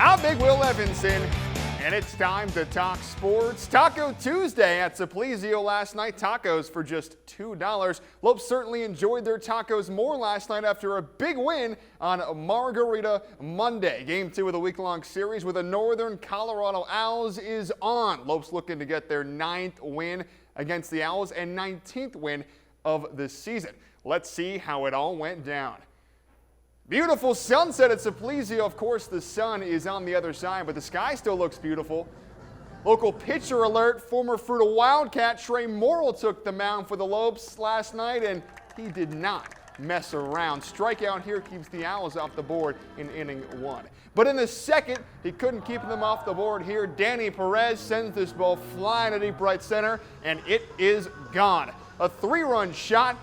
I'm Big Will Evanson, and it's time to talk sports. Taco Tuesday at Simplesio last night. Tacos for just $2. Lopes certainly enjoyed their tacos more last night after a big win on Margarita Monday. Game 2 of the week-long series with the Northern Colorado Owls is on. Lopes looking to get their 9th win against the Owls and 19th win of the season. Let's see how it all went down. Beautiful sunset at Simplesio. Of course, the sun is on the other side, but the sky still looks beautiful. Local pitcher alert, former Fruita Wildcat Trey Morrill took the mound for the Lopes last night, and he did not mess around. Strikeout here keeps the Owls off the board in inning 1. But in the second, he couldn't keep them off the board here. Danny Perez sends this ball flying to deep right center, and it is gone. A 3-run shot.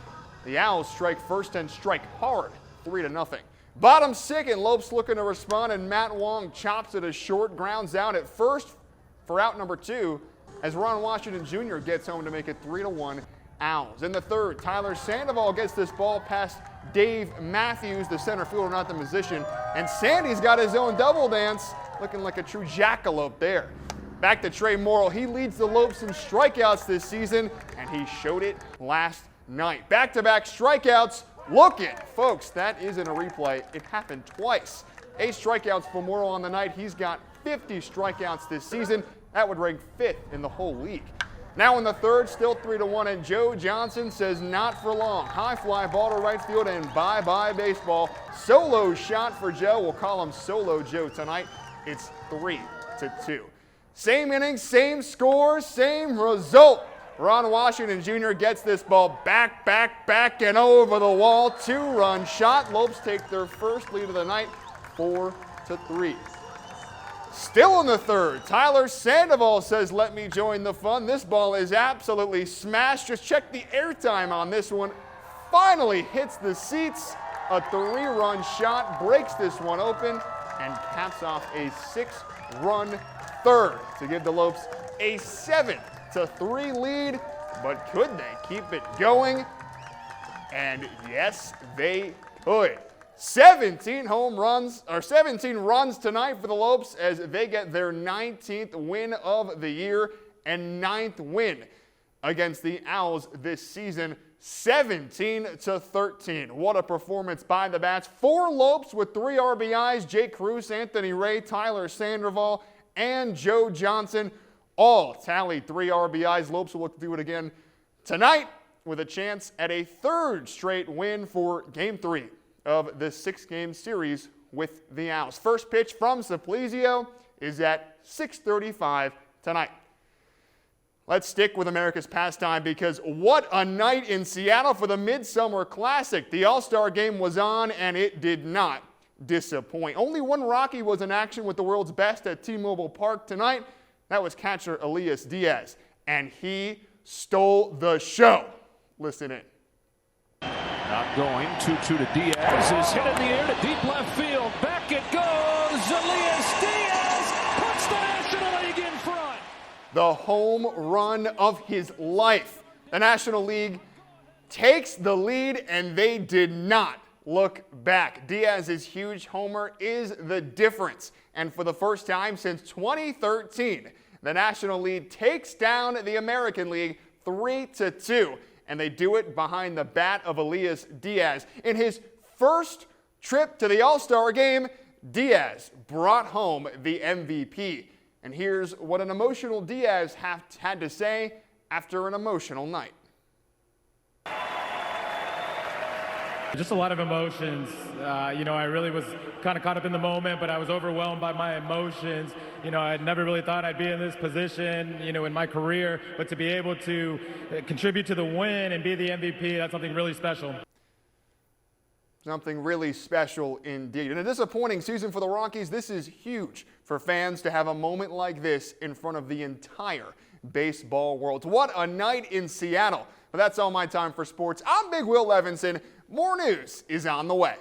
The Owls strike first and strike hard, 3-0. Bottom second, Lopes looking to respond, and Matt Wong chops it a short, grounds out at first for out number 2 as Ron Washington Jr. gets home to make it 3-1 Owls. In the third, Tyler Sandoval gets this ball past Dave Matthews, the center fielder, not the musician, and Sandy's got his own double dance, looking like a true jackalope there. Back to Trey Morrill. He leads the Lopes in strikeouts this season, and he showed it last night. Back-to-back strikeouts. Look it, folks, that isn't a replay. It happened twice. 8 strikeouts for Morrill on the night. He's got 50 strikeouts this season. That would rank 5th in the whole league. Now in the third, still 3-1, and Joe Johnson says not for long. High fly ball to right field, and bye-bye baseball. Solo shot for Joe. We'll call him Solo Joe tonight. It's 3-2. Same inning, same score, same result. Ron Washington Jr. gets this ball back, and over the wall. 2-run shot. Lopes take their first lead of the night, 4-3. Still in the third, Tyler Sandoval says, let me join the fun. This ball is absolutely smashed. Just check the airtime on this one. Finally hits the seats. A 3-run shot breaks this one open and caps off a 6-run third to give the Lopes a 7-3 lead, but could they keep it going? And yes, they could. 17 runs tonight for the Lopes as they get their 19th win of the year and 9th win against the Owls this season. 17-13. What a performance by the Bats. 4 Lopes with 3 RBIs. Jake Cruz, Anthony Ray, Tyler Sandoval, and Joe Johnson all tallied 3 RBIs. Lopes will look to do it again tonight with a chance at a 3rd straight win for Game 3 of the 6-game series with the Owls. First pitch from Simplesio is at 6:35 tonight. Let's stick with America's pastime because what a night in Seattle for the Midsummer Classic. The All-Star Game was on, and it did not disappoint. Only one Rocky was in action with the world's best at T-Mobile Park tonight. That was catcher Elias Diaz, and he stole the show. Listen in. Not going. 2-2 to Diaz. Is hit in the air to deep left field. Back it goes. Elias Diaz puts the National League in front. The home run of his life. The National League takes the lead, and they did not look back. Diaz's huge homer is the difference. And for the first time since 2013, the National League takes down the American League 3-2. And they do it behind the bat of Elias Diaz. In his first trip to the All-Star Game, Diaz brought home the MVP. And here's what an emotional Diaz had to say after an emotional night. Just a lot of emotions. I really was kind of caught up in the moment, but I was overwhelmed by my emotions. I never really thought I'd be in this position, in my career, but to be able to contribute to the win and be the MVP, that's something really special. Something really special indeed. In a disappointing season for the Rockies, this is huge for fans to have a moment like this in front of the entire baseball world. What a night in Seattle. But that's all my time for sports. I'm Big Will Evanson. More news is on the way.